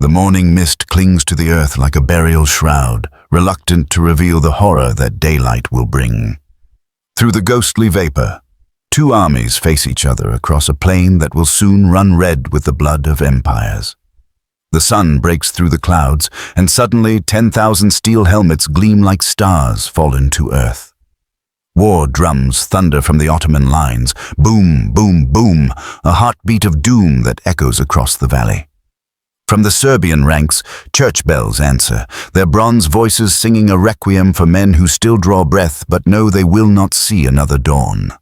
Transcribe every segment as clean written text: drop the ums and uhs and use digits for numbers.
The morning mist clings to the earth like a burial shroud, reluctant to reveal the horror that daylight will bring. Through the ghostly vapor, two armies face each other across a plain that will soon run red with the blood of empires. The sun breaks through the clouds, and suddenly 10,000 steel helmets gleam like stars fallen to earth. War drums thunder from the Ottoman lines, boom, boom, boom, a heartbeat of doom that echoes across the valley. From the Serbian ranks, church bells answer, their bronze voices singing a requiem for men who still draw breath but know they will not see another dawn.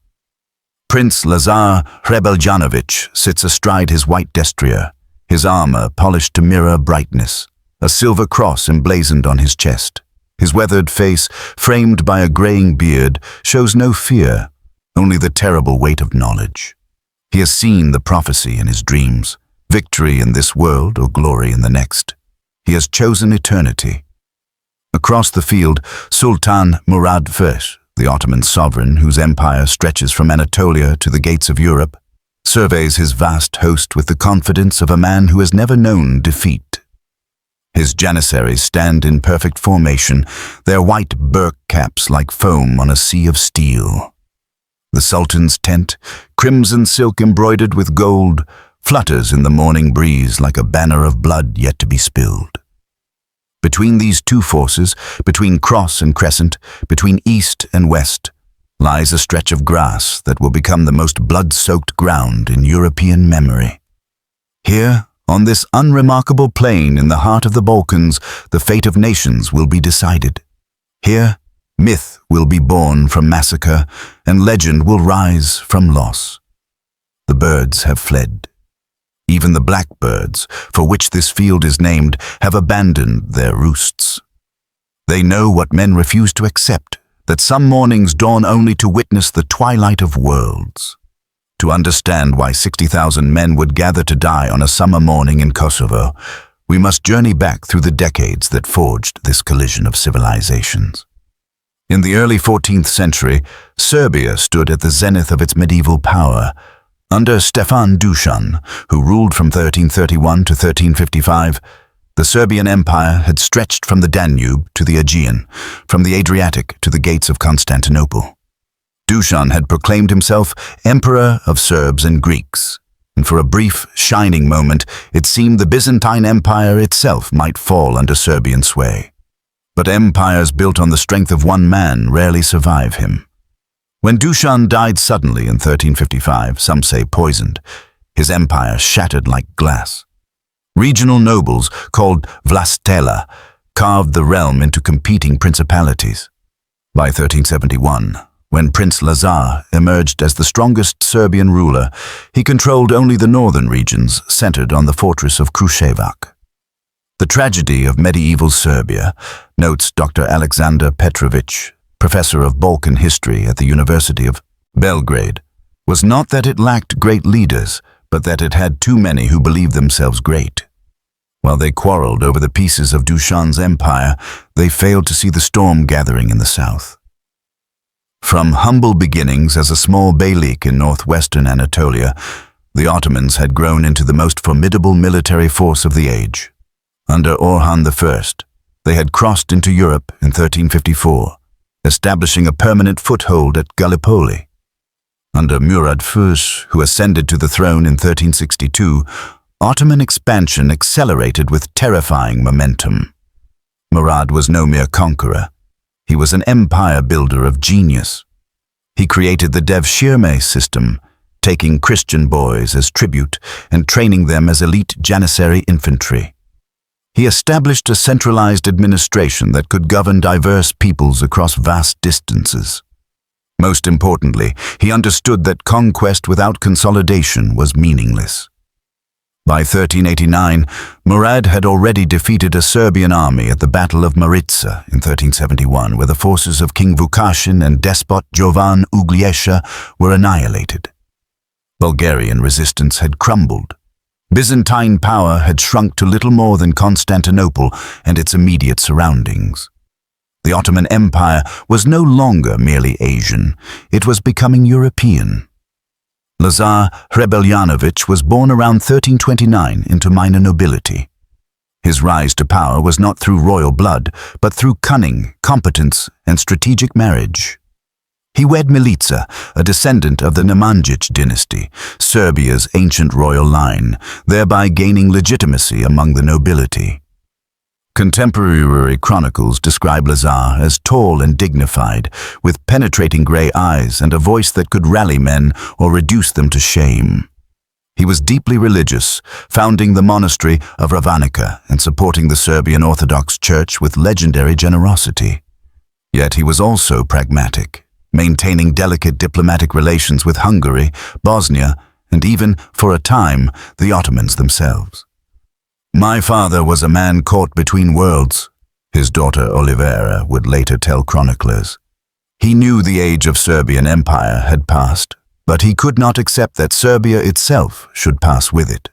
Prince Lazar Hrebeljanović sits astride his white destrier, his armor polished to mirror brightness, a silver cross emblazoned on his chest. His weathered face, framed by a graying beard, shows no fear, only the terrible weight of knowledge. He has seen the prophecy in his dreams, victory in this world or glory in the next. He has chosen eternity. Across the field, Sultan Murad I, the Ottoman sovereign whose empire stretches from Anatolia to the gates of Europe, surveys his vast host with the confidence of a man who has never known defeat. His janissaries stand in perfect formation, their white Burke caps like foam on a sea of steel. The Sultan's tent, crimson silk embroidered with gold, flutters in the morning breeze like a banner of blood yet to be spilled. Between these two forces, between cross and crescent, between east and west, lies a stretch of grass that will become the most blood-soaked ground in European memory. Here, on this unremarkable plain in the heart of the Balkans, the fate of nations will be decided. Here, myth will be born from massacre, and legend will rise from loss. The birds have fled. Even the blackbirds, for which this field is named, have abandoned their roosts. They know what men refuse to accept, that some mornings dawn only to witness the twilight of worlds. To understand why 60,000 men would gather to die on a summer morning in Kosovo, we must journey back through the decades that forged this collision of civilizations. In the early 14th century, Serbia stood at the zenith of its medieval power. Under Stefan Dušan, who ruled from 1331 to 1355, the Serbian Empire had stretched from the Danube to the Aegean, from the Adriatic to the gates of Constantinople. Dušan had proclaimed himself Emperor of Serbs and Greeks, and for a brief, shining moment, it seemed the Byzantine Empire itself might fall under Serbian sway. But empires built on the strength of one man rarely survive him. When Dušan died suddenly in 1355, some say poisoned, his empire shattered like glass. Regional nobles, called vlastela, carved the realm into competing principalities. By 1371, when Prince Lazar emerged as the strongest Serbian ruler, he controlled only the northern regions centered on the fortress of Kruševac. The tragedy of medieval Serbia, notes Dr. Aleksandar Petrović, professor of Balkan history at the University of Belgrade, was not that it lacked great leaders, but that it had too many who believed themselves great. While they quarreled over the pieces of Dušan's empire, they failed to see the storm gathering in the south. From humble beginnings as a small beylik in northwestern Anatolia, the Ottomans had grown into the most formidable military force of the age. Under Orhan I, they had crossed into Europe in 1354, establishing a permanent foothold at Gallipoli. Under Murad I, who ascended to the throne in 1362, Ottoman expansion accelerated with terrifying momentum. Murad was no mere conqueror. He was an empire builder of genius. He created the Devshirme system, taking Christian boys as tribute and training them as elite Janissary infantry. He established a centralized administration that could govern diverse peoples across vast distances. Most importantly, he understood that conquest without consolidation was meaningless. By 1389, Murad had already defeated a Serbian army at the Battle of Maritsa in 1371, where the forces of King Vukašin and despot Jovan Uglješa were annihilated. Bulgarian resistance had crumbled. Byzantine power had shrunk to little more than Constantinople and its immediate surroundings. The Ottoman Empire was no longer merely Asian, it was becoming European. Lazar Hrebeljanović was born around 1329 into minor nobility. Lazar's rise to power was not through royal blood, but through cunning, competence, and strategic marriage. He wed Milica, a descendant of the Nemanjić dynasty, Serbia's ancient royal line, thereby gaining legitimacy among the nobility. Contemporary chronicles describe Lazar as tall and dignified, with penetrating grey eyes and a voice that could rally men or reduce them to shame. He was deeply religious, founding the monastery of Ravanica and supporting the Serbian Orthodox Church with legendary generosity. Yet he was also pragmatic, maintaining delicate diplomatic relations with Hungary, Bosnia, and even, for a time, the Ottomans themselves. "My father was a man caught between worlds," his daughter Olivera would later tell chroniclers. He knew the age of Serbian empire had passed, but he could not accept that Serbia itself should pass with it.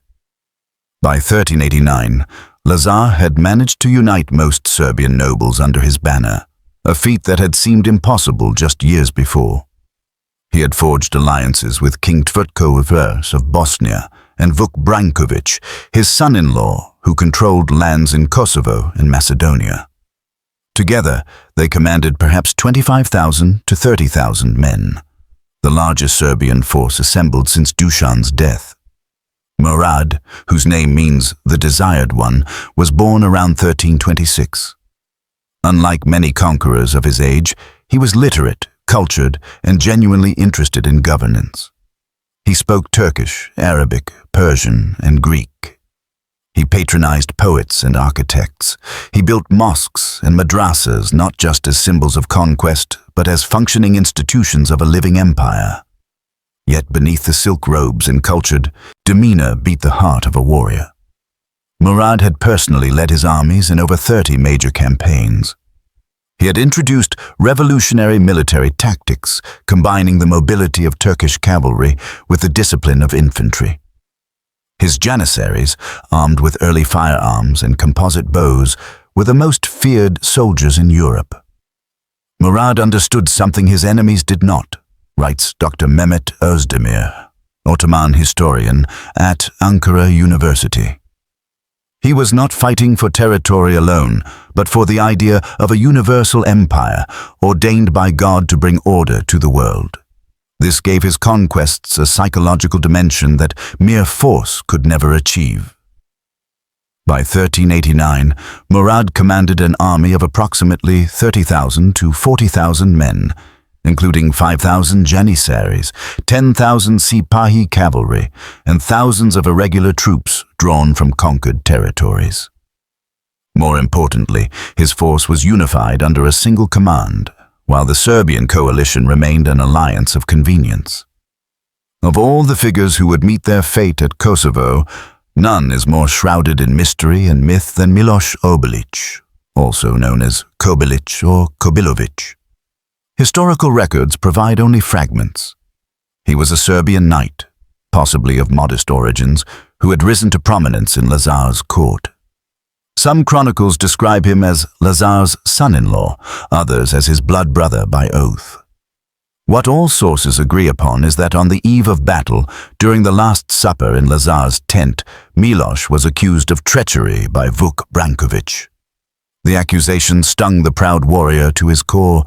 By 1389, Lazar had managed to unite most Serbian nobles under his banner, a feat that had seemed impossible just years before. He had forged alliances with King Tvrtko I of Bosnia and Vuk Branković, his son-in-law, who controlled lands in Kosovo and Macedonia. Together, they commanded perhaps 25,000 to 30,000 men, the largest Serbian force assembled since Dušan's death. Murad, whose name means the desired one, was born around 1326. Unlike many conquerors of his age, he was literate, cultured, and genuinely interested in governance. He spoke Turkish, Arabic, Persian, and Greek. He patronized poets and architects. He built mosques and madrasas not just as symbols of conquest, but as functioning institutions of a living empire. Yet beneath the silk robes and cultured demeanor beat the heart of a warrior. Murad had personally led his armies in over 30 major campaigns. He had introduced revolutionary military tactics, combining the mobility of Turkish cavalry with the discipline of infantry. His janissaries, armed with early firearms and composite bows, were the most feared soldiers in Europe. Murad understood something his enemies did not, writes Dr. Mehmet Özdemir, Ottoman historian at Ankara University. He was not fighting for territory alone, but for the idea of a universal empire ordained by God to bring order to the world. This gave his conquests a psychological dimension that mere force could never achieve. By 1389, Murad commanded an army of approximately 30,000 to 40,000 men, including 5,000 janissaries, 10,000 Sipahi cavalry, and thousands of irregular troops drawn from conquered territories. More importantly, his force was unified under a single command, while the Serbian coalition remained an alliance of convenience. Of all the figures who would meet their fate at Kosovo, none is more shrouded in mystery and myth than Miloš Obilić, also known as Kobilić or Kobilović. Historical records provide only fragments. He was a Serbian knight, possibly of modest origins, who had risen to prominence in Lazar's court. Some chronicles describe him as Lazar's son-in-law, others as his blood brother by oath. What all sources agree upon is that on the eve of battle, during the Last Supper in Lazar's tent, Miloš was accused of treachery by Vuk Branković. The accusation stung the proud warrior to his core.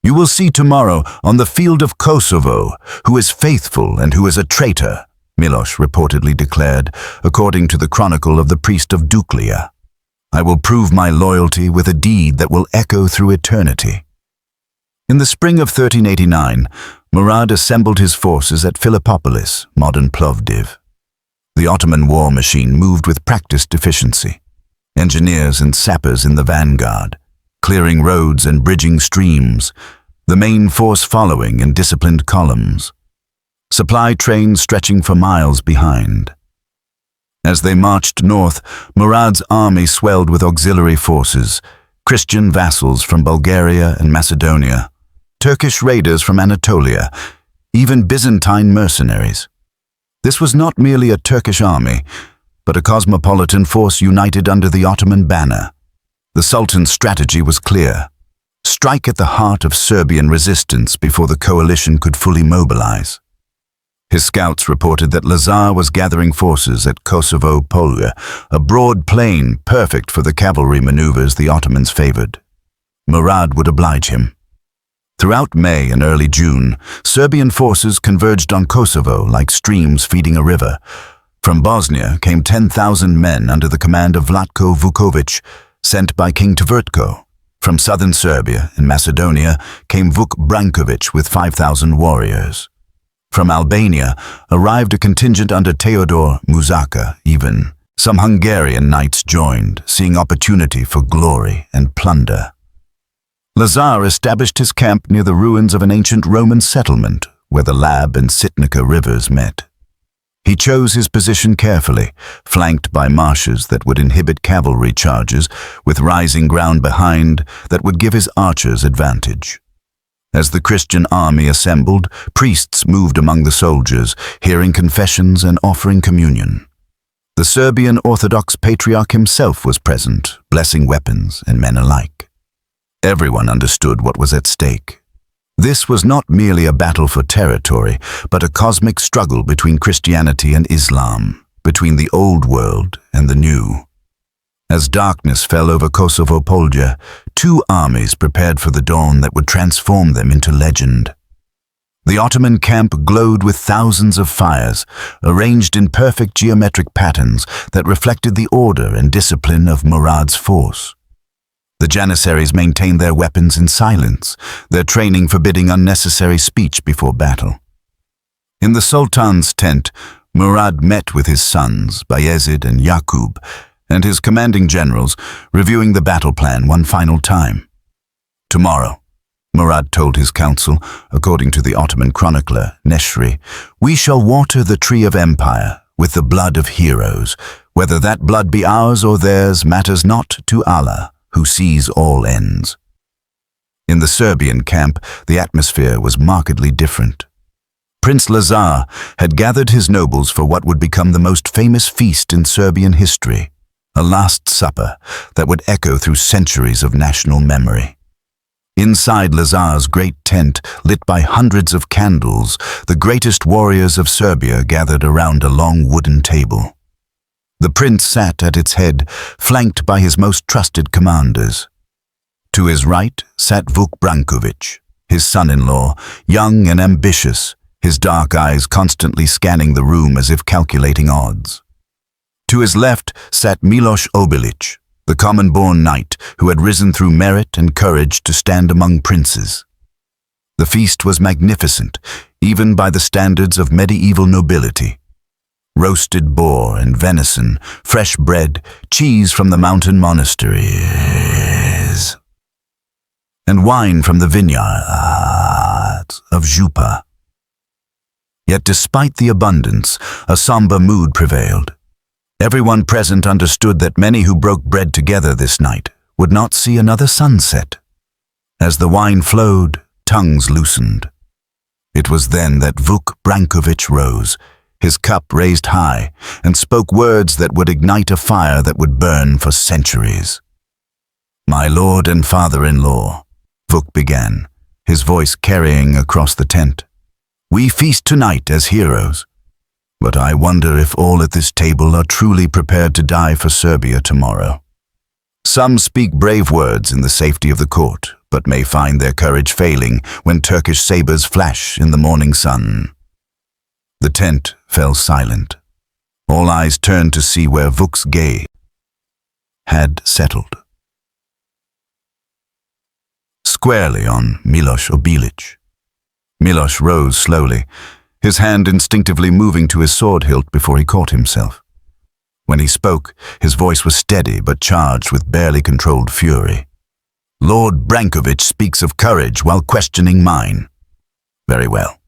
"You will see tomorrow on the Field of Kosovo who is faithful and who is a traitor," Miloš reportedly declared, according to the chronicle of the priest of Duklia. "I will prove my loyalty with a deed that will echo through eternity." In the spring of 1389, Murad assembled his forces at Philippopolis, modern Plovdiv. The Ottoman war machine moved with practiced efficiency. Engineers and sappers in the vanguard, clearing roads and bridging streams, the main force following in disciplined columns. Supply trains stretching for miles behind. As they marched north, Murad's army swelled with auxiliary forces, Christian vassals from Bulgaria and Macedonia, Turkish raiders from Anatolia, even Byzantine mercenaries. This was not merely a Turkish army, but a cosmopolitan force united under the Ottoman banner. The Sultan's strategy was clear: strike at the heart of Serbian resistance before the coalition could fully mobilize. His scouts reported that Lazar was gathering forces at Kosovo Polja, a broad plain perfect for the cavalry maneuvers the Ottomans favored. Murad would oblige him. Throughout May and early June, Serbian forces converged on Kosovo like streams feeding a river. From Bosnia came 10,000 men under the command of Vlatko Vuković, sent by King Tvrtko. From southern Serbia and Macedonia came Vuk Branković with 5,000 warriors. From Albania arrived a contingent under Teodor Muzaka. Even some Hungarian knights joined, seeing opportunity for glory and plunder. Lazar established his camp near the ruins of an ancient Roman settlement where the Lab and Sitnica rivers met. He chose his position carefully, flanked by marshes that would inhibit cavalry charges, with rising ground behind that would give his archers advantage. As the Christian army assembled, priests moved among the soldiers, hearing confessions and offering communion. The Serbian Orthodox Patriarch himself was present, blessing weapons and men alike. Everyone understood what was at stake. This was not merely a battle for territory, but a cosmic struggle between Christianity and Islam, between the old world and the new. As darkness fell over Kosovo Polja, two armies prepared for the dawn that would transform them into legend. The Ottoman camp glowed with thousands of fires, arranged in perfect geometric patterns that reflected the order and discipline of Murad's force. The Janissaries maintained their weapons in silence, their training forbidding unnecessary speech before battle. In the Sultan's tent, Murad met with his sons, Bayezid and Yaqub, and his commanding generals, reviewing the battle plan one final time. Tomorrow, Murad told his council, according to the Ottoman chronicler, Neshri, we shall water the tree of empire with the blood of heroes. Whether that blood be ours or theirs matters not to Allah, who sees all ends. In the Serbian camp, the atmosphere was markedly different. Prince Lazar had gathered his nobles for what would become the most famous feast in Serbian history, a Last Supper that would echo through centuries of national memory. Inside Lazar's great tent, lit by hundreds of candles, the greatest warriors of Serbia gathered around a long wooden table. The prince sat at its head, flanked by his most trusted commanders. To his right sat Vuk Branković, his son-in-law, young and ambitious, his dark eyes constantly scanning the room as if calculating odds. To his left sat Miloš Obilić, the common-born knight who had risen through merit and courage to stand among princes. The feast was magnificent, even by the standards of medieval nobility. Roasted boar and venison, fresh bread, cheese from the mountain monasteries, and wine from the vineyards of Župa. Yet despite the abundance, a somber mood prevailed. Everyone present understood that many who broke bread together this night would not see another sunset. As the wine flowed, tongues loosened. It was then that Vuk Branković rose, his cup raised high, and spoke words that would ignite a fire that would burn for centuries. "My lord and father-in-law," Vuk began, his voice carrying across the tent. "We feast tonight as heroes. But I wonder if all at this table are truly prepared to die for Serbia tomorrow. Some speak brave words in the safety of the court, but may find their courage failing when Turkish sabers flash in the morning sun." The tent fell silent. All eyes turned to see where Vuk's gaze had settled. Squarely on Miloš Obilić. Miloš rose slowly, his hand instinctively moving to his sword hilt before he caught himself. When he spoke, his voice was steady but charged with barely controlled fury. "Lord Branković speaks of courage while questioning mine. Very well.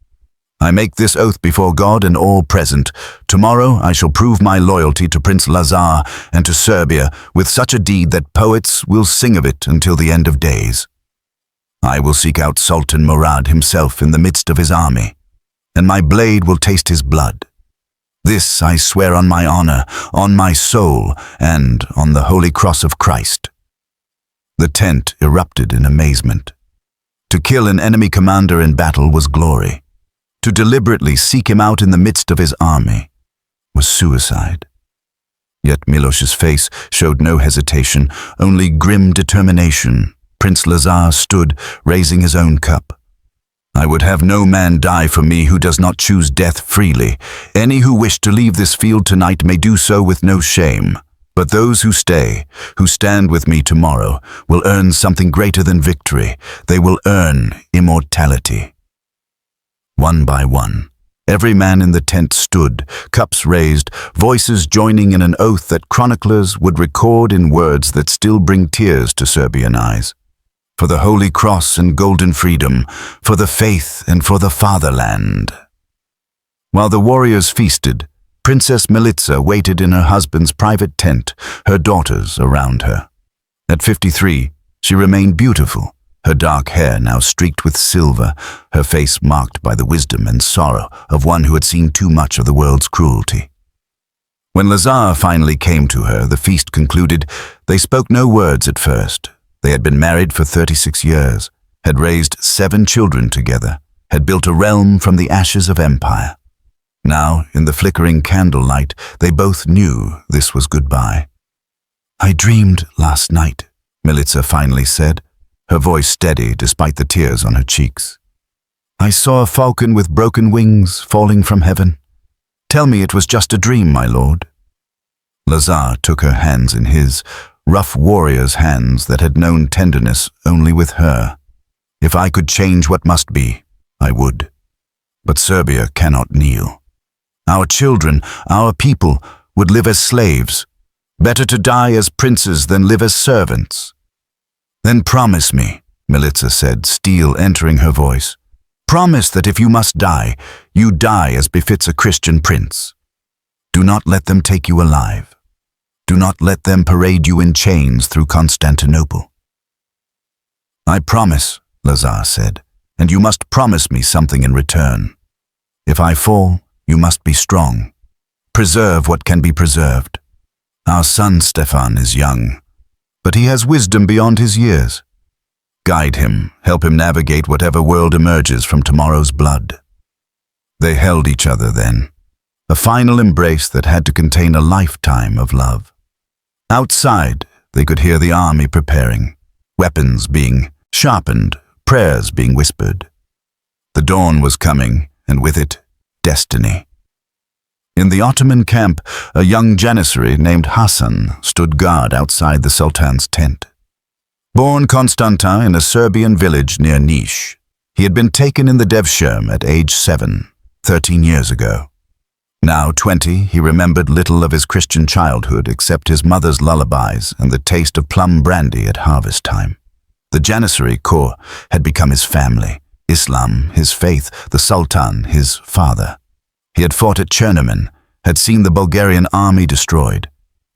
I make this oath before God and all present. Tomorrow I shall prove my loyalty to Prince Lazar and to Serbia with such a deed that poets will sing of it until the end of days. I will seek out Sultan Murad himself in the midst of his army, and my blade will taste his blood. This I swear on my honor, on my soul, and on the holy cross of Christ." The tent erupted in amazement. To kill an enemy commander in battle was glory. To deliberately seek him out in the midst of his army was suicide. Yet Miloš's face showed no hesitation, only grim determination. Prince Lazar stood, raising his own cup. I would have no man die for me who does not choose death freely. Any who wish to leave this field tonight may do so with no shame. But those who stay, who stand with me tomorrow, will earn something greater than victory. They will earn immortality. One by one, every man in the tent stood, cups raised, voices joining in an oath that chroniclers would record in words that still bring tears to Serbian eyes. For the Holy Cross and golden freedom, for the faith and for the fatherland. While the warriors feasted, Princess Milica waited in her husband's private tent, her daughters around her. At 53, she remained beautiful, her dark hair now streaked with silver, her face marked by the wisdom and sorrow of one who had seen too much of the world's cruelty. When Lazar finally came to her, the feast concluded. They spoke no words at first. They had been married for 36 years, had raised 7 children together, had built a realm from the ashes of empire. Now, in the flickering candlelight, they both knew this was goodbye. I dreamed last night, Milica finally said, her voice steady despite the tears on her cheeks. I saw a falcon with broken wings falling from heaven. Tell me it was just a dream, my lord. Lazar took her hands in his, rough warrior's hands that had known tenderness only with her. If I could change what must be, I would. But Serbia cannot kneel. Our children, our people, would live as slaves. Better to die as princes than live as servants. Then promise me, Milica said, steel entering her voice. Promise that if you must die, you die as befits a Christian prince. Do not let them take you alive. Do not let them parade you in chains through Constantinople. I promise, Lazar said, and you must promise me something in return. If I fall, you must be strong. Preserve what can be preserved. Our son Stefan is young, but he has wisdom beyond his years. Guide him, help him navigate whatever world emerges from tomorrow's blood. They held each other then, a final embrace that had to contain a lifetime of love. Outside, they could hear the army preparing, weapons being sharpened, prayers being whispered. The dawn was coming, and with it, destiny. In the Ottoman camp, a young janissary named Hasan stood guard outside the Sultan's tent. Born Constantin in a Serbian village near Niš, he had been taken in the Devshirme at age 7, 13 years ago. Now 20, he remembered little of his Christian childhood except his mother's lullabies and the taste of plum brandy at harvest time. The Janissary Corps had become his family, Islam his faith, the Sultan his father. He had fought at Chernomen, had seen the Bulgarian army destroyed.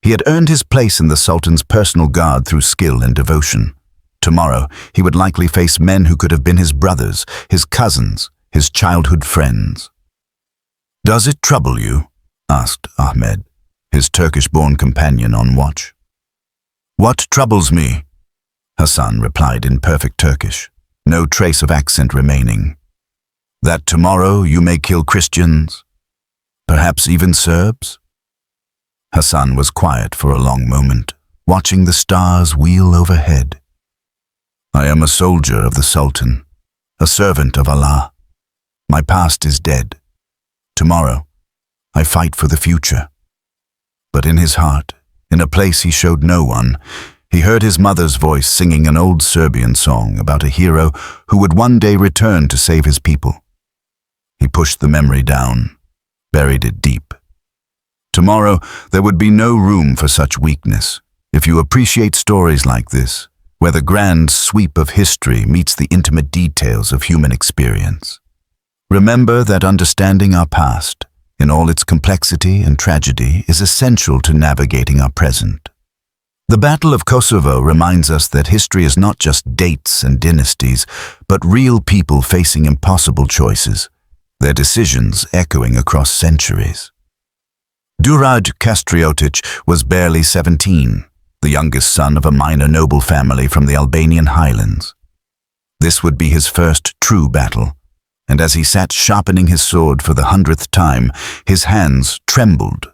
He had earned his place in the Sultan's personal guard through skill and devotion. Tomorrow, he would likely face men who could have been his brothers, his cousins, his childhood friends. Does it trouble you? Asked Ahmed, his Turkish-born companion on watch. What troubles me? Hasan replied in perfect Turkish, no trace of accent remaining. That tomorrow you may kill Christians, perhaps even Serbs? Hasan was quiet for a long moment, watching the stars wheel overhead. I am a soldier of the Sultan, a servant of Allah. My past is dead. Tomorrow, I fight for the future. But in his heart, in a place he showed no one, he heard his mother's voice singing an old Serbian song about a hero who would one day return to save his people. He pushed the memory down, buried it deep. Tomorrow, there would be no room for such weakness. If you appreciate stories like this, where the grand sweep of history meets the intimate details of human experience. Remember that understanding our past, in all its complexity and tragedy, is essential to navigating our present. The Battle of Kosovo reminds us that history is not just dates and dynasties, but real people facing impossible choices, their decisions echoing across centuries. Đurađ Kastriotic was barely 17, the youngest son of a minor noble family from the Albanian highlands. This would be his first true battle, and as he sat sharpening his sword for the 100th time, his hands trembled.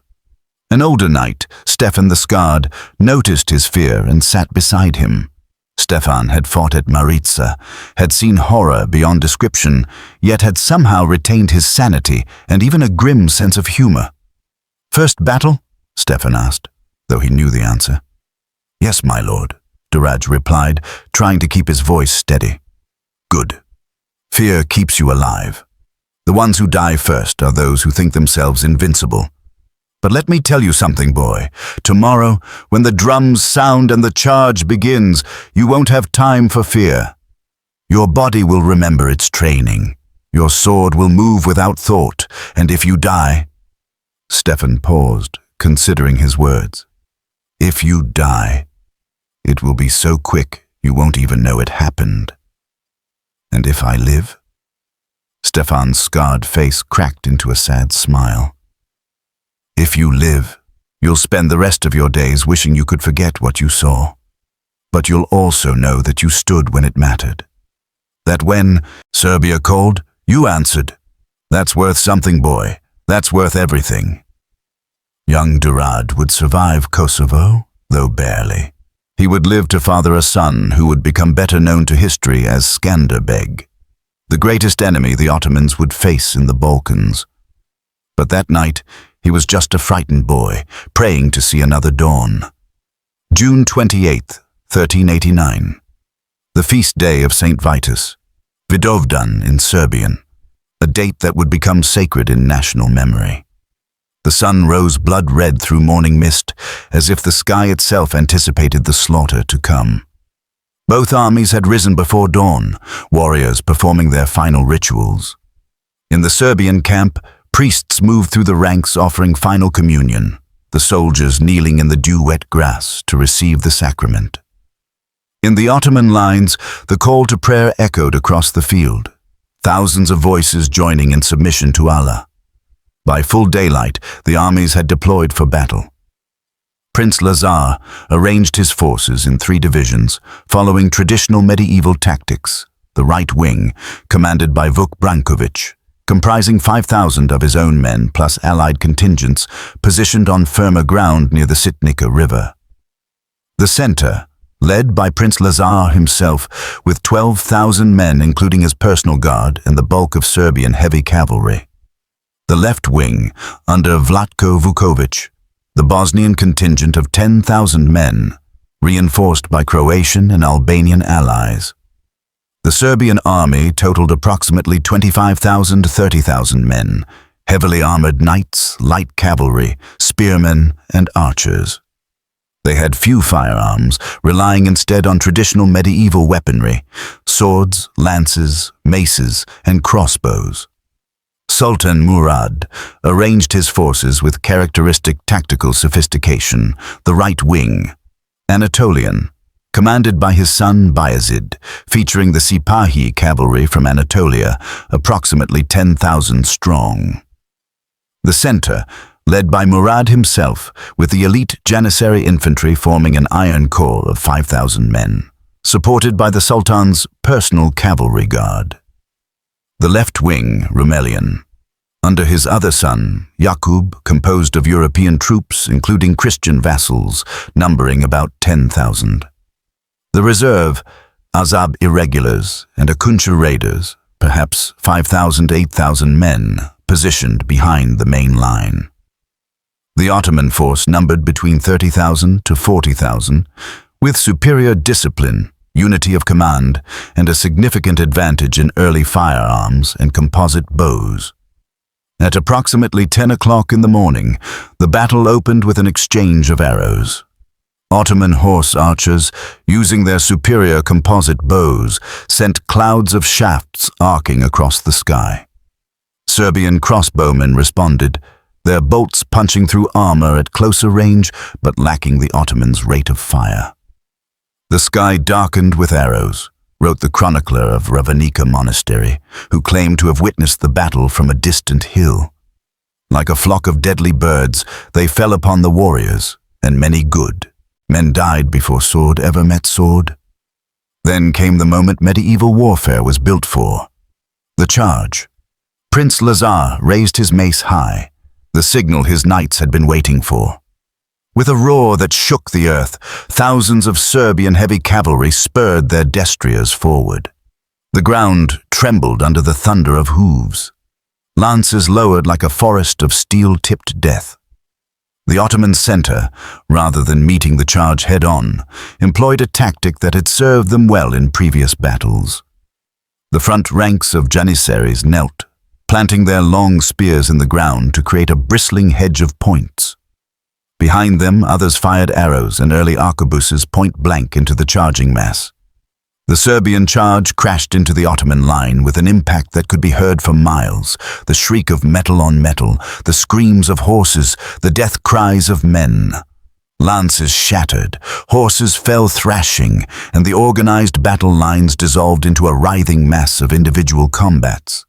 An older knight, Stefan the Scarred, noticed his fear and sat beside him. Stefan had fought at Maritsa, had seen horror beyond description, yet had somehow retained his sanity and even a grim sense of humor. "First battle?" Stefan asked, though he knew the answer. "Yes, my lord," Duraj replied, trying to keep his voice steady. "Good. Fear keeps you alive. The ones who die first are those who think themselves invincible. But let me tell you something, boy. Tomorrow, when the drums sound and the charge begins, you won't have time for fear. Your body will remember its training. Your sword will move without thought, and if you die—" Stefan paused, considering his words. "If you die, it will be so quick you won't even know it happened. And if I live?" Stefan's scarred face cracked into a sad smile. "If you live, you'll spend the rest of your days wishing you could forget what you saw. But you'll also know that you stood when it mattered. That when Serbia called, you answered. That's worth something, boy. That's worth everything." Young Durad would survive Kosovo, though barely. He would live to father a son who would become better known to history as Skanderbeg, the greatest enemy the Ottomans would face in the Balkans. But that night, he was just a frightened boy, praying to see another dawn. June 28th, 1389. The feast day of St. Vitus, Vidovdan in Serbian, a date that would become sacred in national memory. The sun rose blood-red through morning mist, as if the sky itself anticipated the slaughter to come. Both armies had risen before dawn, warriors performing their final rituals. In the Serbian camp, priests moved through the ranks offering final communion, the soldiers kneeling in the dew-wet grass to receive the sacrament. In the Ottoman lines, the call to prayer echoed across the field, thousands of voices joining in submission to Allah. By full daylight, the armies had deployed for battle. Prince Lazar arranged his forces in 3 divisions, following traditional medieval tactics. The right wing, commanded by Vuk Brankovic, comprising 5,000 of his own men plus allied contingents, positioned on firmer ground near the Sitnica River. The center, led by Prince Lazar himself, with 12,000 men including his personal guard and the bulk of Serbian heavy cavalry. The left wing, under Vlatko Vukovic, the Bosnian contingent of 10,000 men, reinforced by Croatian and Albanian allies. The Serbian army totaled approximately 25,000 to 30,000 men, heavily armored knights, light cavalry, spearmen, and archers. They had few firearms, relying instead on traditional medieval weaponry, swords, lances, maces, and crossbows. Sultan Murad arranged his forces with characteristic tactical sophistication, the right wing, Anatolian, commanded by his son Bayezid, featuring the Sipahi cavalry from Anatolia, approximately 10,000 strong. The center, led by Murad himself, with the elite Janissary infantry forming an iron core of 5,000 men, supported by the Sultan's personal cavalry guard. The left wing, Rumelian, under his other son, Yakub, composed of European troops, including Christian vassals, numbering about 10,000. The reserve, Azab irregulars and Akuncha raiders, perhaps 5,000 to 8,000 men, positioned behind the main line. The Ottoman force numbered between 30,000 to 40,000, with superior discipline, unity of command, and a significant advantage in early firearms and composite bows. At approximately 10 o'clock in the morning, the battle opened with an exchange of arrows. Ottoman horse archers, using their superior composite bows, sent clouds of shafts arcing across the sky. Serbian crossbowmen responded, their bolts punching through armor at closer range but lacking the Ottomans' rate of fire. "The sky darkened with arrows," wrote the chronicler of Ravanica Monastery, who claimed to have witnessed the battle from a distant hill. Like a flock of deadly birds, they fell upon the warriors, and many good. Men died before sword ever met sword. Then came the moment medieval warfare was built for. The charge. Prince Lazar raised his mace high, the signal his knights had been waiting for. With a roar that shook the earth, thousands of Serbian heavy cavalry spurred their destriers forward. The ground trembled under the thunder of hooves. Lances lowered like a forest of steel-tipped death. The Ottoman center, rather than meeting the charge head-on, employed a tactic that had served them well in previous battles. The front ranks of janissaries knelt, planting their long spears in the ground to create a bristling hedge of points. Behind them, others fired arrows and early arquebuses point-blank into the charging mass. The Serbian charge crashed into the Ottoman line with an impact that could be heard for miles, the shriek of metal on metal, the screams of horses, the death cries of men. Lances shattered, horses fell thrashing, and the organized battle lines dissolved into a writhing mass of individual combats.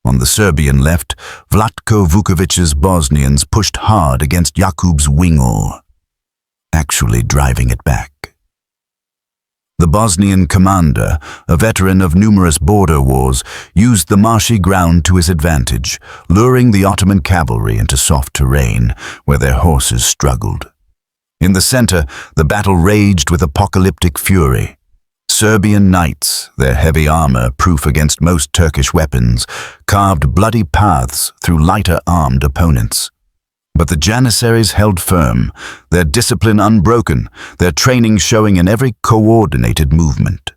On the Serbian left, Vlatko Vukovic's Bosnians pushed hard against Jakub's wingall, actually driving it back. The Bosnian commander, a veteran of numerous border wars, used the marshy ground to his advantage, luring the Ottoman cavalry into soft terrain, where their horses struggled. In the center, the battle raged with apocalyptic fury. Serbian knights, their heavy armor proof against most Turkish weapons, carved bloody paths through lighter-armed opponents. But the janissaries held firm, their discipline unbroken, their training showing in every coordinated movement.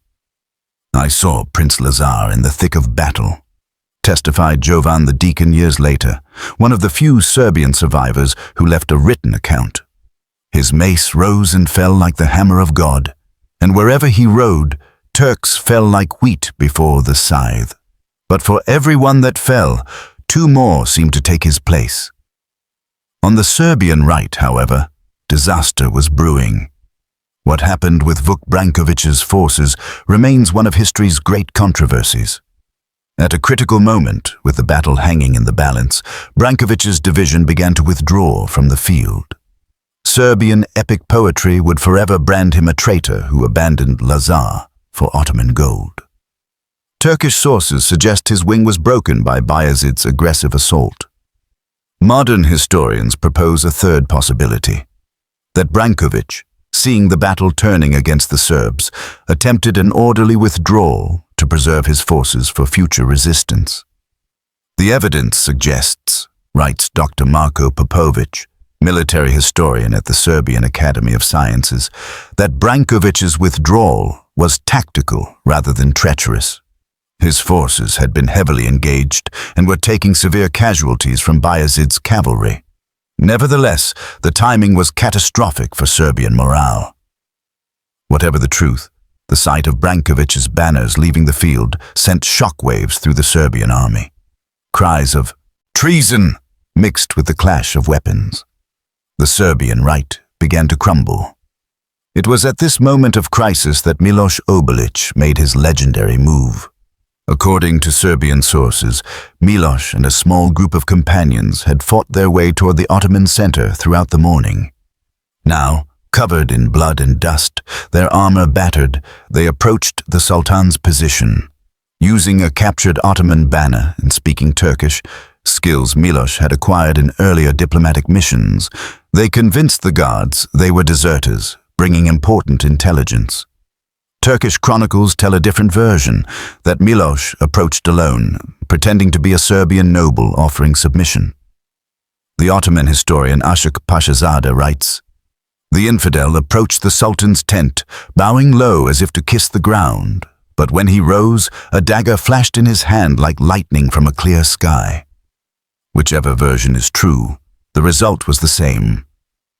"I saw Prince Lazar in the thick of battle," testified Jovan the Deacon years later, one of the few Serbian survivors who left a written account. "His mace rose and fell like the hammer of God, and wherever he rode, Turks fell like wheat before the scythe. But for every one that fell, 2 more seemed to take his place." On the Serbian right, however, disaster was brewing. What happened with Vuk Brankovic's forces remains one of history's great controversies. At a critical moment, with the battle hanging in the balance, Brankovic's division began to withdraw from the field. Serbian epic poetry would forever brand him a traitor who abandoned Lazar for Ottoman gold. Turkish sources suggest his wing was broken by Bayezid's aggressive assault. Modern historians propose a third possibility, that Branković, seeing the battle turning against the Serbs, attempted an orderly withdrawal to preserve his forces for future resistance. "The evidence suggests," writes Dr. Marko Popović, military historian at the Serbian Academy of Sciences, "that Brankovic's withdrawal was tactical rather than treacherous. His forces had been heavily engaged and were taking severe casualties from Bayezid's cavalry. Nevertheless, the timing was catastrophic for Serbian morale." Whatever the truth, the sight of Brankovic's banners leaving the field sent shockwaves through the Serbian army. Cries of "treason" mixed with the clash of weapons. The Serbian right began to crumble. It was at this moment of crisis that Miloš Obilić made his legendary move. According to Serbian sources, Miloš and a small group of companions had fought their way toward the Ottoman center throughout the morning. Now, covered in blood and dust, their armor battered, they approached the Sultan's position. Using a captured Ottoman banner and speaking Turkish, skills Miloš had acquired in earlier diplomatic missions, they convinced the guards they were deserters, bringing important intelligence. Turkish chronicles tell a different version, that Miloš approached alone, pretending to be a Serbian noble offering submission. The Ottoman historian Ashok Pashazada writes, "The infidel approached the Sultan's tent, bowing low as if to kiss the ground, but when he rose, a dagger flashed in his hand like lightning from a clear sky." Whichever version is true, the result was the same.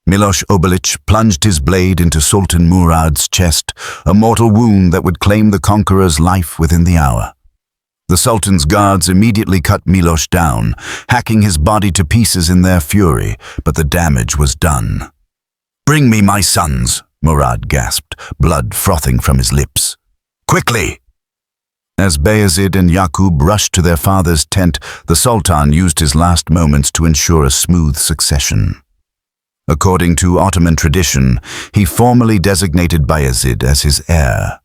Miloš Obilić plunged his blade into Sultan Murad's chest, a mortal wound that would claim the conqueror's life within the hour. The Sultan's guards immediately cut Miloš down, hacking his body to pieces in their fury, but the damage was done. "Bring me my sons," Murad gasped, blood frothing from his lips. "Quickly!" As Bayezid and Jakub rushed to their father's tent, the Sultan used his last moments to ensure a smooth succession. According to Ottoman tradition, he formally designated Bayezid as his heir.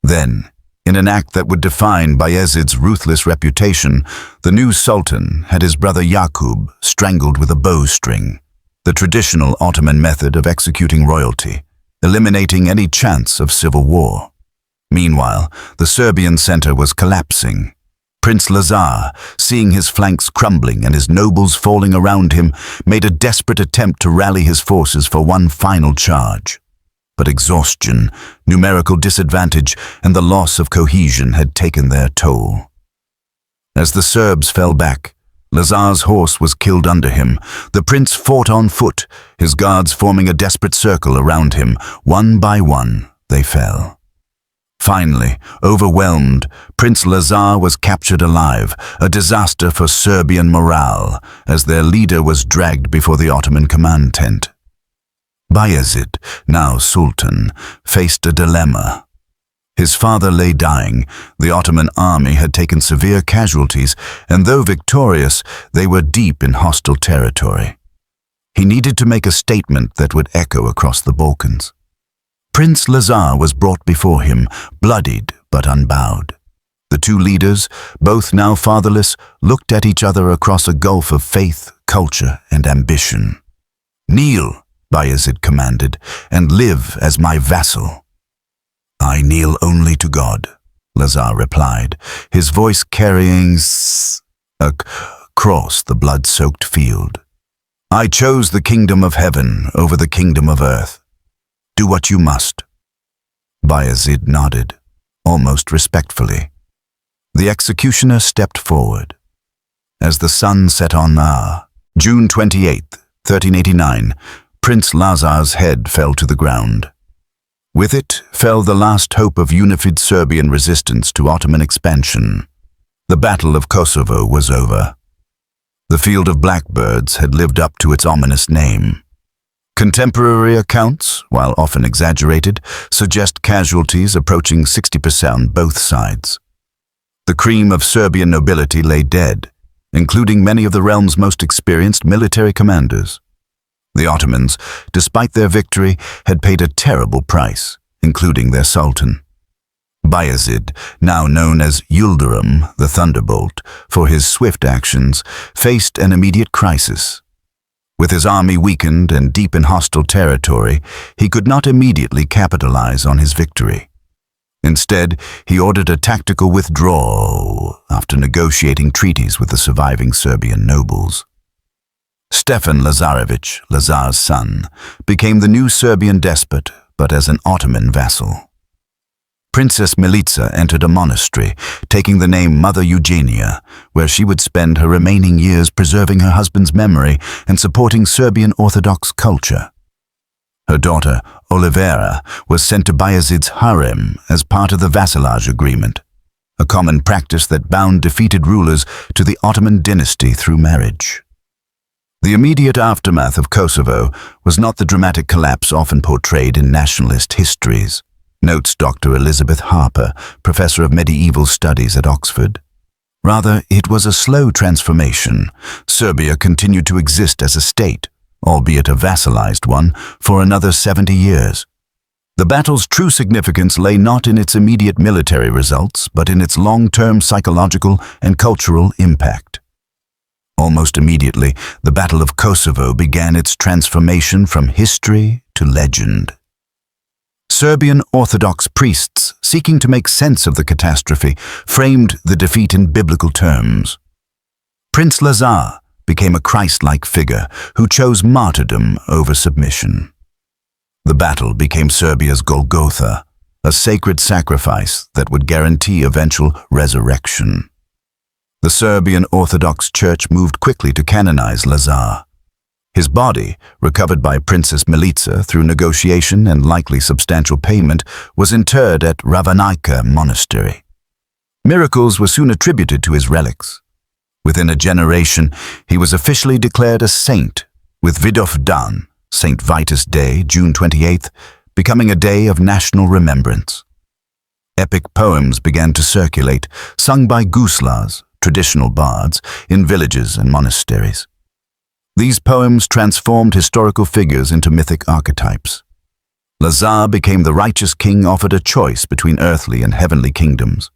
Then, In an act that would define Bayezid's ruthless reputation, the new sultan had his brother Yaqub strangled with a bowstring, the traditional Ottoman method of executing royalty, eliminating any chance of civil war. Meanwhile, the Serbian center was collapsing. Prince Lazar, seeing his flanks crumbling and his nobles falling around him, made a desperate attempt to rally his forces for one final charge. But exhaustion, numerical disadvantage, and the loss of cohesion had taken their toll. As the Serbs fell back, Lazar's horse was killed under him. The prince fought on foot, his guards forming a desperate circle around him. One by one, they fell. Finally, overwhelmed, Prince Lazar was captured alive, a disaster for Serbian morale, as their leader was dragged before the Ottoman command tent. Bayezid, now Sultan, faced a dilemma. His father lay dying, the Ottoman army had taken severe casualties, and though victorious, they were deep in hostile territory. He needed to make a statement that would echo across the Balkans. Prince Lazar was brought before him, bloodied but unbowed. The two leaders, both now fatherless, looked at each other across a gulf of faith, culture, and ambition. "Kneel," Bayezid commanded, "and live as my vassal." "I kneel only to God," Lazar replied, his voice carrying across the blood-soaked field. "I chose the kingdom of heaven over the kingdom of earth. Do what you must." Bayezid nodded, almost respectfully. The executioner stepped forward. As the sun set on June 28, 1389, Prince Lazar's head fell to the ground. With it fell the last hope of unified Serbian resistance to Ottoman expansion. The Battle of Kosovo was over. The Field of Blackbirds had lived up to its ominous name. Contemporary accounts, while often exaggerated, suggest casualties approaching 60% on both sides. The cream of Serbian nobility lay dead, including many of the realm's most experienced military commanders. The Ottomans, despite their victory, had paid a terrible price, including their sultan. Bayezid, now known as Yildirim, the Thunderbolt, for his swift actions, faced an immediate crisis. With his army weakened and deep in hostile territory, he could not immediately capitalize on his victory. Instead, he ordered a tactical withdrawal after negotiating treaties with the surviving Serbian nobles. Stefan Lazarević, Lazar's son, became the new Serbian despot, but as an Ottoman vassal. Princess Milica entered a monastery, taking the name Mother Eugenia, where she would spend her remaining years preserving her husband's memory and supporting Serbian Orthodox culture. Her daughter, Olivera, was sent to Bayezid's harem as part of the vassalage agreement, a common practice that bound defeated rulers to the Ottoman dynasty through marriage. The immediate aftermath of Kosovo was not the dramatic collapse often portrayed in nationalist histories, notes Dr. Elizabeth Harper, professor of medieval studies at Oxford. Rather, it was a slow transformation. Serbia continued to exist as a state, albeit a vassalized one, for another 70 years. The battle's true significance lay not in its immediate military results, but in its long-term psychological and cultural impact. Almost immediately, the Battle of Kosovo began its transformation from history to legend. Serbian Orthodox priests, seeking to make sense of the catastrophe, framed the defeat in biblical terms. Prince Lazar became a Christ-like figure who chose martyrdom over submission. The battle became Serbia's Golgotha, a sacred sacrifice that would guarantee eventual resurrection. The Serbian Orthodox Church moved quickly to canonize Lazar. His body, recovered by Princess Milica through negotiation and likely substantial payment, was interred at Ravanica Monastery. Miracles were soon attributed to his relics. Within a generation, he was officially declared a saint, with Vidovdan, St. Vitus Day, June 28th, becoming a day of national remembrance. Epic poems began to circulate, sung by guslars, traditional bards, in villages and monasteries. These poems transformed historical figures into mythic archetypes. Lazar became the righteous king offered a choice between earthly and heavenly kingdoms.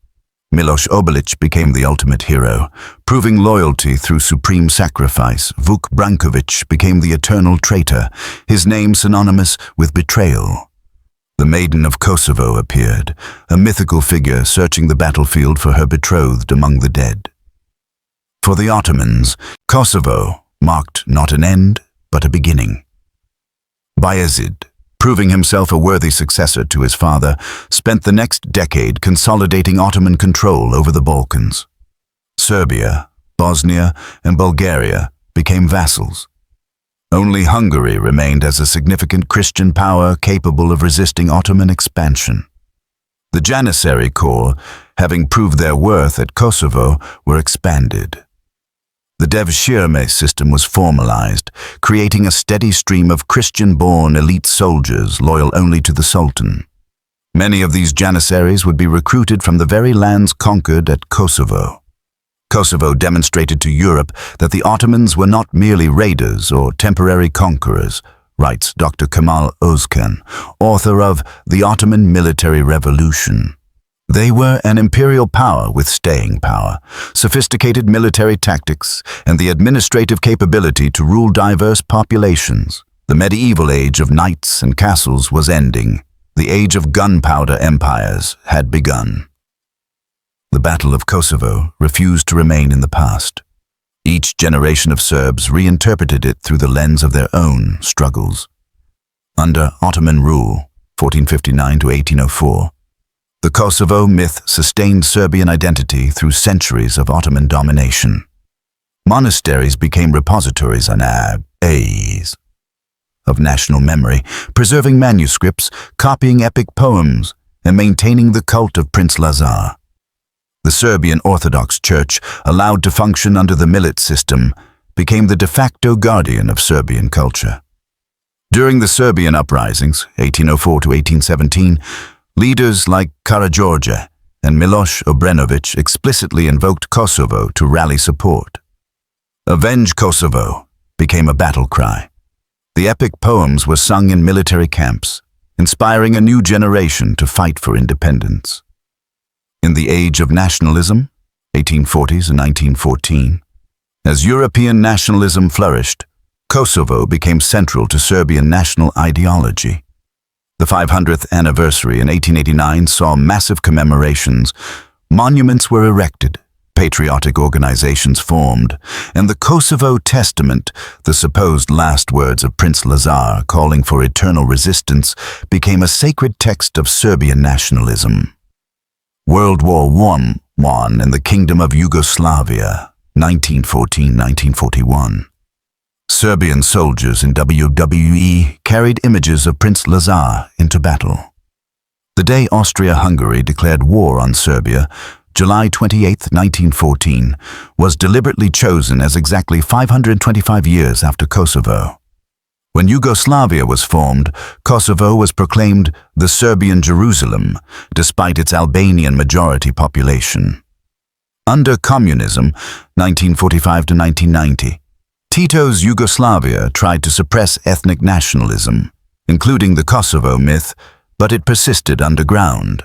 Miloš Obilić became the ultimate hero, proving loyalty through supreme sacrifice. Vuk Branković became the eternal traitor, his name synonymous with betrayal. The Maiden of Kosovo appeared, a mythical figure searching the battlefield for her betrothed among the dead. For the Ottomans, Kosovo marked not an end, but a beginning. Bayezid, proving himself a worthy successor to his father, spent the next decade consolidating Ottoman control over the Balkans. Serbia, Bosnia, and Bulgaria became vassals. Only Hungary remained as a significant Christian power capable of resisting Ottoman expansion. The Janissary Corps, having proved their worth at Kosovo, were expanded. The Devshirme system was formalized, creating a steady stream of Christian-born elite soldiers loyal only to the Sultan. Many of these Janissaries would be recruited from the very lands conquered at Kosovo. Kosovo demonstrated to Europe that the Ottomans were not merely raiders or temporary conquerors, writes Dr. Kemal Özkan, author of The Ottoman Military Revolution. They were an imperial power with staying power, sophisticated military tactics, and the administrative capability to rule diverse populations. The medieval age of knights and castles was ending. The age of gunpowder empires had begun. The Battle of Kosovo refused to remain in the past. Each generation of Serbs reinterpreted it through the lens of their own struggles. Under Ottoman rule, 1459 to 1804, the Kosovo myth sustained Serbian identity through centuries of Ottoman domination. Monasteries became repositories of national memory, preserving manuscripts, copying epic poems, and maintaining the cult of Prince Lazar. The Serbian Orthodox Church, allowed to function under the Milit system, became the de facto guardian of Serbian culture. During the Serbian uprisings, 1804 to 1817, leaders like Karađorđe and Miloš Obilić explicitly invoked Kosovo to rally support. Avenge Kosovo became a battle cry. The epic poems were sung in military camps, inspiring a new generation to fight for independence. In the age of nationalism, 1840s and 1914, as European nationalism flourished, Kosovo became central to Serbian national ideology. The 500th anniversary in 1889 saw massive commemorations, monuments were erected, patriotic organizations formed, and the Kosovo Testament, the supposed last words of Prince Lazar calling for eternal resistance, became a sacred text of Serbian nationalism. World War I won in the Kingdom of Yugoslavia, 1914-1941. Serbian soldiers in WWE carried images of Prince Lazar into battle. The day Austria-Hungary declared war on Serbia, July 28, 1914, was deliberately chosen as exactly 525 years after Kosovo. When Yugoslavia was formed, Kosovo was proclaimed the Serbian Jerusalem, despite its Albanian majority population. Under communism, 1945 to 1990, Tito's Yugoslavia tried to suppress ethnic nationalism, including the Kosovo myth, but it persisted underground.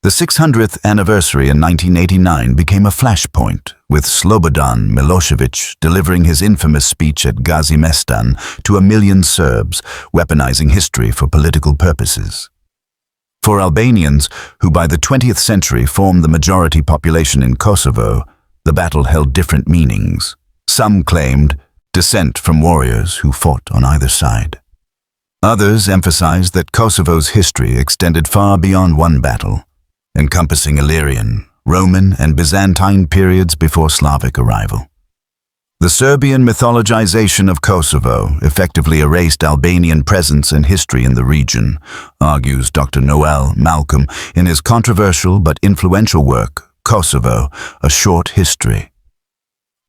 The 600th anniversary in 1989 became a flashpoint, with Slobodan Milošević delivering his infamous speech at Gazi Mestan to 1 million Serbs, weaponizing history for political purposes. For Albanians, who by the 20th century formed the majority population in Kosovo, the battle held different meanings. Some claimed descent from warriors who fought on either side. Others emphasized that Kosovo's history extended far beyond one battle, encompassing Illyrian, Roman, and Byzantine periods before Slavic arrival. The Serbian mythologization of Kosovo effectively erased Albanian presence and history in the region, argues Dr. Noel Malcolm in his controversial but influential work, Kosovo, A Short History.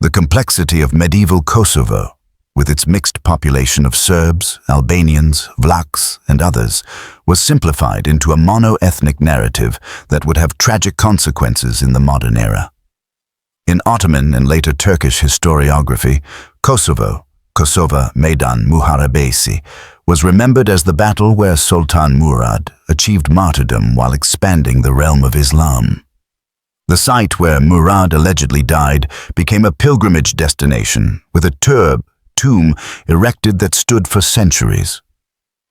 The complexity of medieval Kosovo, with its mixed population of Serbs, Albanians, Vlachs, and others, was simplified into a mono-ethnic narrative that would have tragic consequences in the modern era. In Ottoman and later Turkish historiography, Kosovo, Kosova Meydan Muharebesi, was remembered as the battle where Sultan Murad achieved martyrdom while expanding the realm of Islam. The site where Murad allegedly died became a pilgrimage destination with a tomb erected that stood for centuries.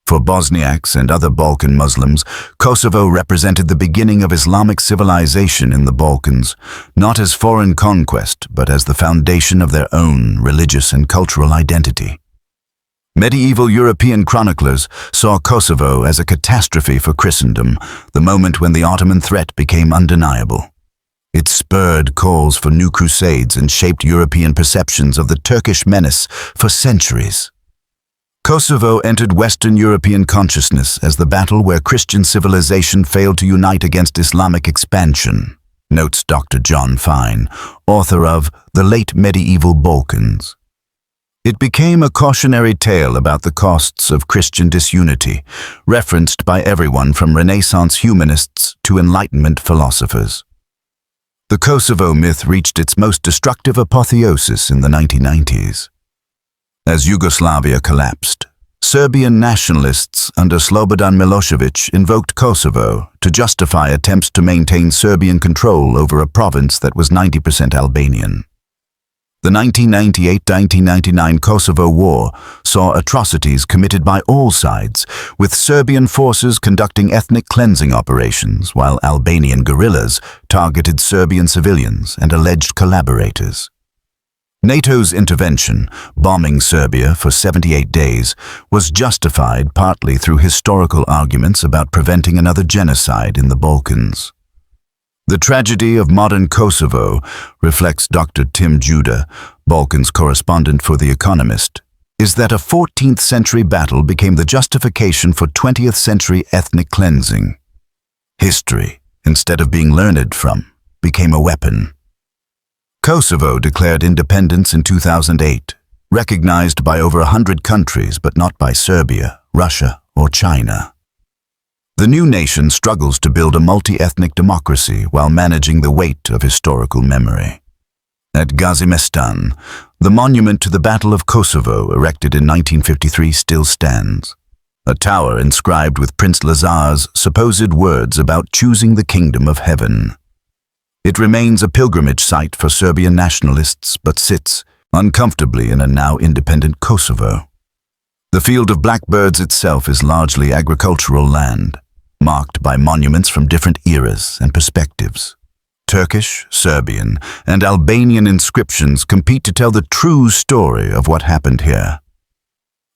For Bosniaks and other Balkan Muslims, Kosovo represented the beginning of Islamic civilization in the Balkans, not as foreign conquest, but as the foundation of their own religious and cultural identity. Medieval European chroniclers saw Kosovo as a catastrophe for Christendom, the moment when the Ottoman threat became undeniable. It spurred calls for new crusades and shaped European perceptions of the Turkish menace for centuries. Kosovo entered Western European consciousness as the battle where Christian civilization failed to unite against Islamic expansion, notes Dr. John Fine, author of The Late Medieval Balkans. It became a cautionary tale about the costs of Christian disunity, referenced by everyone from Renaissance humanists to Enlightenment philosophers. The Kosovo myth reached its most destructive apotheosis in the 1990s. As Yugoslavia collapsed, Serbian nationalists under Slobodan Milošević invoked Kosovo to justify attempts to maintain Serbian control over a province that was 90% Albanian. The 1998-1999 Kosovo War saw atrocities committed by all sides, with Serbian forces conducting ethnic cleansing operations while Albanian guerrillas targeted Serbian civilians and alleged collaborators. NATO's intervention, bombing Serbia for 78 days, was justified partly through historical arguments about preventing another genocide in the Balkans. The tragedy of modern Kosovo, reflects Dr. Tim Judah, Balkans correspondent for The Economist, is that a 14th century battle became the justification for 20th century ethnic cleansing. History, instead of being learned from, became a weapon. Kosovo declared independence in 2008, recognized by over 100 countries but not by Serbia, Russia, or China. The new nation struggles to build a multi-ethnic democracy while managing the weight of historical memory. At Gazimestan, the monument to the Battle of Kosovo, erected in 1953, still stands. A tower inscribed with Prince Lazar's supposed words about choosing the kingdom of heaven. It remains a pilgrimage site for Serbian nationalists, but sits uncomfortably in a now independent Kosovo. The Field of Blackbirds itself is largely agricultural land, marked by monuments from different eras and perspectives. Turkish, Serbian, and Albanian inscriptions compete to tell the true story of what happened here.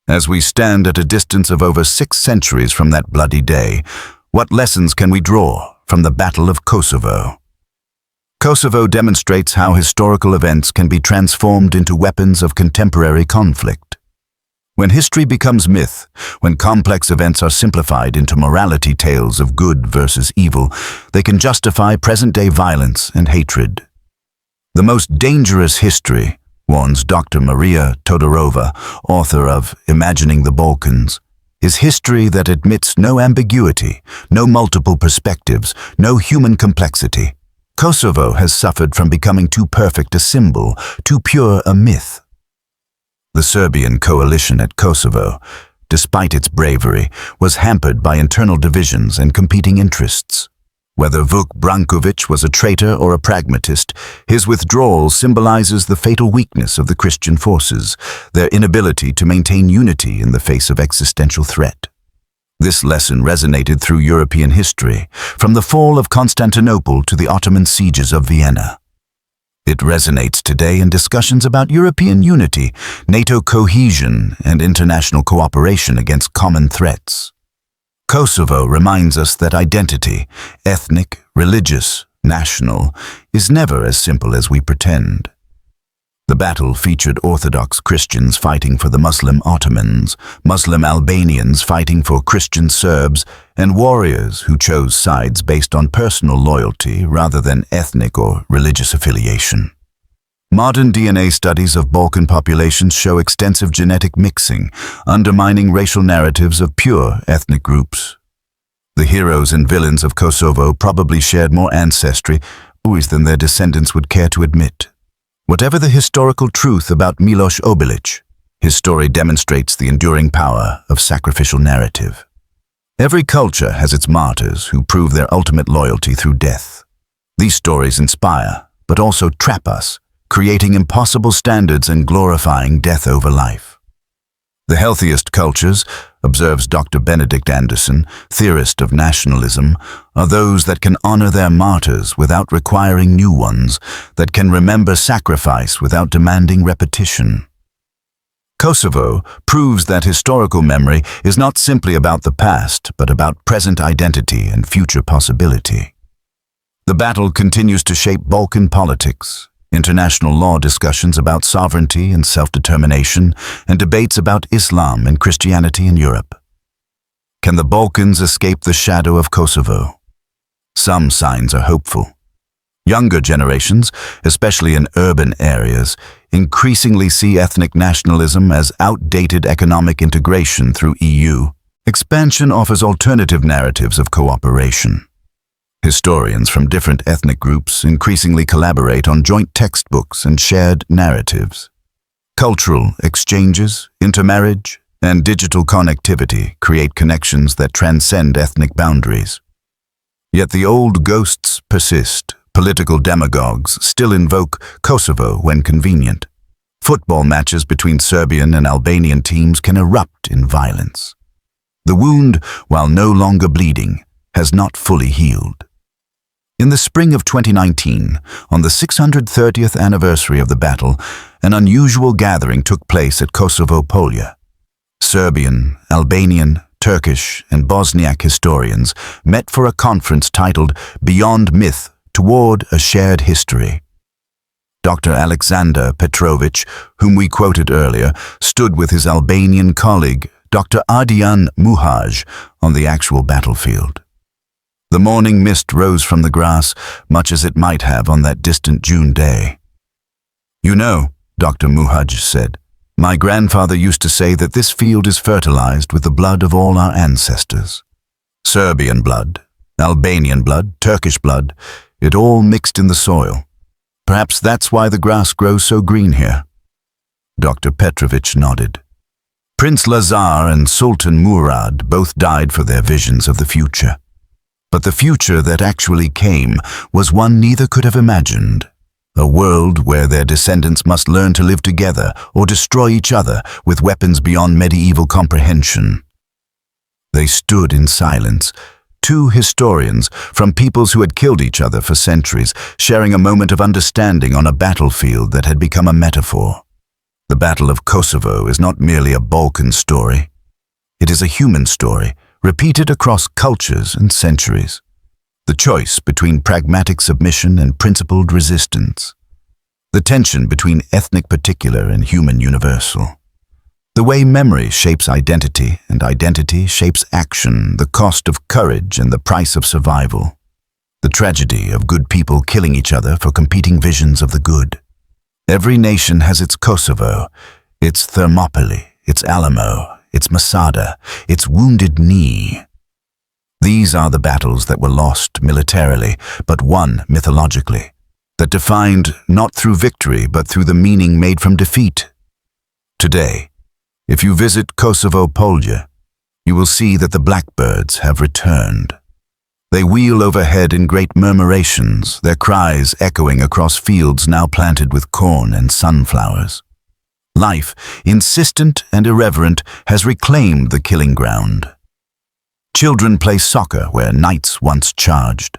As we stand at a distance of over 6 centuries from that bloody day, what lessons can we draw from the Battle of Kosovo? Kosovo demonstrates how historical events can be transformed into weapons of contemporary conflict. When history becomes myth, when complex events are simplified into morality tales of good versus evil, they can justify present-day violence and hatred. The most dangerous history, warns Dr. Maria Todorova, author of Imagining the Balkans, is history that admits no ambiguity, no multiple perspectives, no human complexity. Kosovo has suffered from becoming too perfect a symbol, too pure a myth. The Serbian coalition at Kosovo, despite its bravery, was hampered by internal divisions and competing interests. Whether Vuk Branković was a traitor or a pragmatist, his withdrawal symbolizes the fatal weakness of the Christian forces, their inability to maintain unity in the face of existential threat. This lesson resonated through European history, from the fall of Constantinople to the Ottoman sieges of Vienna. It resonates today in discussions about European unity, NATO cohesion, and international cooperation against common threats. Kosovo reminds us that identity, ethnic, religious, national, is never as simple as we pretend. The battle featured Orthodox Christians fighting for the Muslim Ottomans, Muslim Albanians fighting for Christian Serbs, and warriors who chose sides based on personal loyalty rather than ethnic or religious affiliation. Modern DNA studies of Balkan populations show extensive genetic mixing, undermining racial narratives of pure ethnic groups. The heroes and villains of Kosovo probably shared more ancestry than their descendants would care to admit. Whatever the historical truth about Miloš Obilić, His story demonstrates the enduring power of sacrificial narrative. Every culture has its martyrs who prove their ultimate loyalty through death. These stories inspire, but also trap us, creating impossible standards and glorifying death over life. The healthiest cultures, observes Dr. Benedict Anderson, theorist of nationalism, are those that can honor their martyrs without requiring new ones, that can remember sacrifice without demanding repetition. Kosovo proves that historical memory is not simply about the past, but about present identity and future possibility. The battle continues to shape Balkan politics, international law discussions about sovereignty and self-determination, and debates about Islam and Christianity in Europe. Can the Balkans escape the shadow of Kosovo? Some signs are hopeful. Younger generations, especially in urban areas, increasingly see ethnic nationalism as outdated economic integration through EU. Expansion offers alternative narratives of cooperation. Historians from different ethnic groups increasingly collaborate on joint textbooks and shared narratives. Cultural exchanges, intermarriage, and digital connectivity create connections that transcend ethnic boundaries. Yet the old ghosts persist. Political demagogues still invoke Kosovo when convenient. Football matches between Serbian and Albanian teams can erupt in violence. The wound, while no longer bleeding, has not fully healed. In the spring of 2019, on the 630th anniversary of the battle, an unusual gathering took place at Kosovo Polje. Serbian, Albanian, Turkish, and Bosniak historians met for a conference titled Beyond Myth, Toward a Shared History. Dr. Aleksandar Petrović, whom we quoted earlier, stood with his Albanian colleague, Dr. Ardian Muhaj, on the actual battlefield. The morning mist rose from the grass, much as it might have on that distant June day. "You know," Dr. Muhaj said, "my grandfather used to say that this field is fertilized with the blood of all our ancestors. Serbian blood, Albanian blood, Turkish blood, it all mixed in the soil. Perhaps that's why the grass grows so green here." Dr. Petrović nodded. Prince Lazar and Sultan Murad both died for their visions of the future. But the future that actually came was one neither could have imagined. A world where their descendants must learn to live together or destroy each other with weapons beyond medieval comprehension. They stood in silence, two historians from peoples who had killed each other for centuries, sharing a moment of understanding on a battlefield that had become a metaphor. The Battle of Kosovo is not merely a Balkan story. It is a human story, repeated across cultures and centuries. The choice between pragmatic submission and principled resistance. The tension between ethnic particular and human universal. The way memory shapes identity and identity shapes action, the cost of courage and the price of survival. The tragedy of good people killing each other for competing visions of the good. Every nation has its Kosovo, its Thermopylae, its Alamo, its Masada, its Wounded Knee. These are the battles that were lost militarily, but won mythologically, that defined not through victory but through the meaning made from defeat. Today, if you visit Kosovo Polje, you will see that the blackbirds have returned. They wheel overhead in great murmurations, their cries echoing across fields now planted with corn and sunflowers. Life, insistent and irreverent, has reclaimed the killing ground. Children play soccer where knights once charged.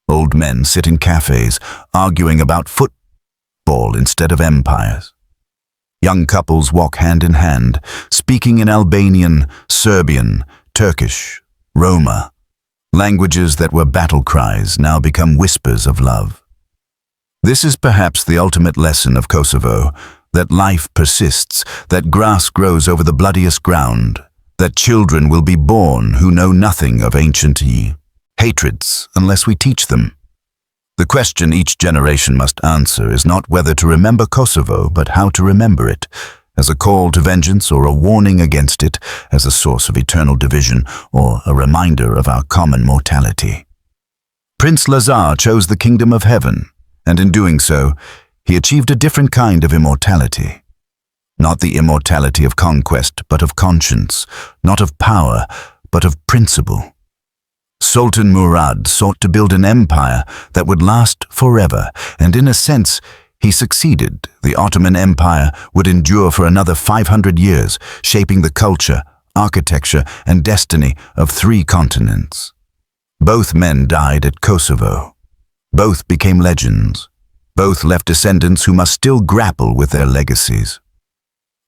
Old men sit in cafes, arguing about football instead of empires. Young couples walk hand in hand, speaking in Albanian, Serbian, Turkish, Roma. Languages that were battle cries now become whispers of love. This is perhaps the ultimate lesson of Kosovo, that life persists, that grass grows over the bloodiest ground, that children will be born who know nothing of ancient hatreds unless we teach them. The question each generation must answer is not whether to remember Kosovo, but how to remember it, as a call to vengeance or a warning against it, as a source of eternal division or a reminder of our common mortality. Prince Lazar chose the kingdom of heaven, and in doing so, he achieved a different kind of immortality. Not the immortality of conquest, but of conscience, not of power, but of principle. Sultan Murad sought to build an empire that would last forever, and in a sense, he succeeded. The Ottoman Empire would endure for another 500 years, shaping the culture, architecture, and destiny of 3 continents. Both men died at Kosovo. Both became legends. Both left descendants who must still grapple with their legacies.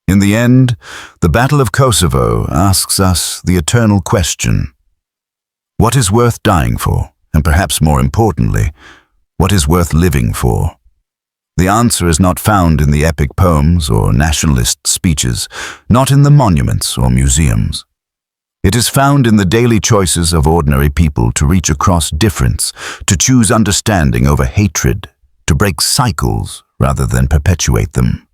In the end, the Battle of Kosovo asks us the eternal question: what is worth dying for? And perhaps more importantly, what is worth living for? The answer is not found in the epic poems or nationalist speeches, not in the monuments or museums. It is found in the daily choices of ordinary people to reach across difference, to choose understanding over hatred, to break cycles rather than perpetuate them.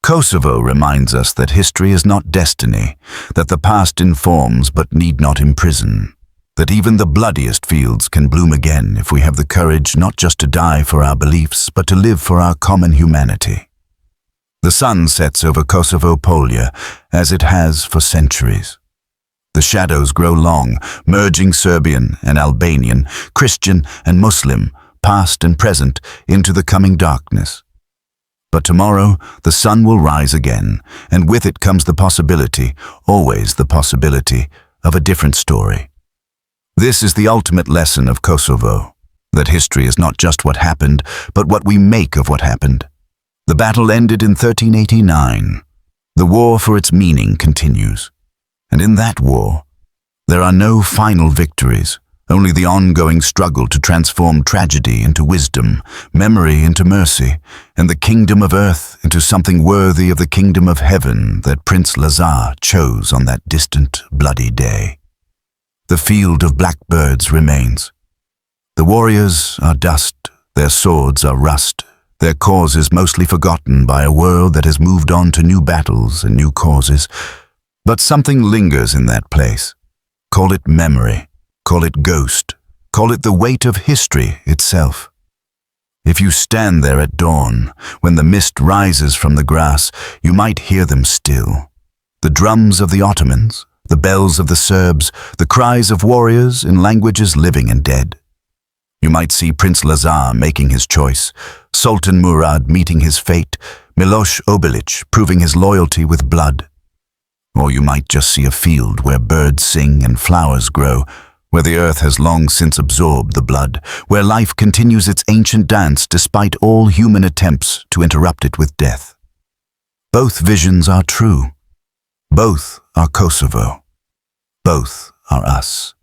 Kosovo reminds us that history is not destiny, that the past informs but need not imprison, that even the bloodiest fields can bloom again if we have the courage not just to die for our beliefs, but to live for our common humanity. The sun sets over Kosovo Polja, as it has for centuries. The shadows grow long, merging Serbian and Albanian, Christian and Muslim, past and present, into the coming darkness. But tomorrow, the sun will rise again, and with it comes the possibility, always the possibility, of a different story. This is the ultimate lesson of Kosovo, that history is not just what happened, but what we make of what happened. The battle ended in 1389. The war for its meaning continues. And in that war, there are no final victories, only the ongoing struggle to transform tragedy into wisdom, memory into mercy, and the kingdom of earth into something worthy of the kingdom of heaven that Prince Lazar chose on that distant, bloody day. The Field of Blackbirds remains. The warriors are dust, their swords are rust, their cause is mostly forgotten by a world that has moved on to new battles and new causes. But something lingers in that place. Call it memory, call it ghost, call it the weight of history itself. If you stand there at dawn, when the mist rises from the grass, you might hear them still. The drums of the Ottomans, the bells of the Serbs, the cries of warriors in languages living and dead. You might see Prince Lazar making his choice, Sultan Murad meeting his fate, Miloš Obilić proving his loyalty with blood. Or you might just see a field where birds sing and flowers grow, where the earth has long since absorbed the blood, where life continues its ancient dance despite all human attempts to interrupt it with death. Both visions are true. Both are Kosovo. Both are us.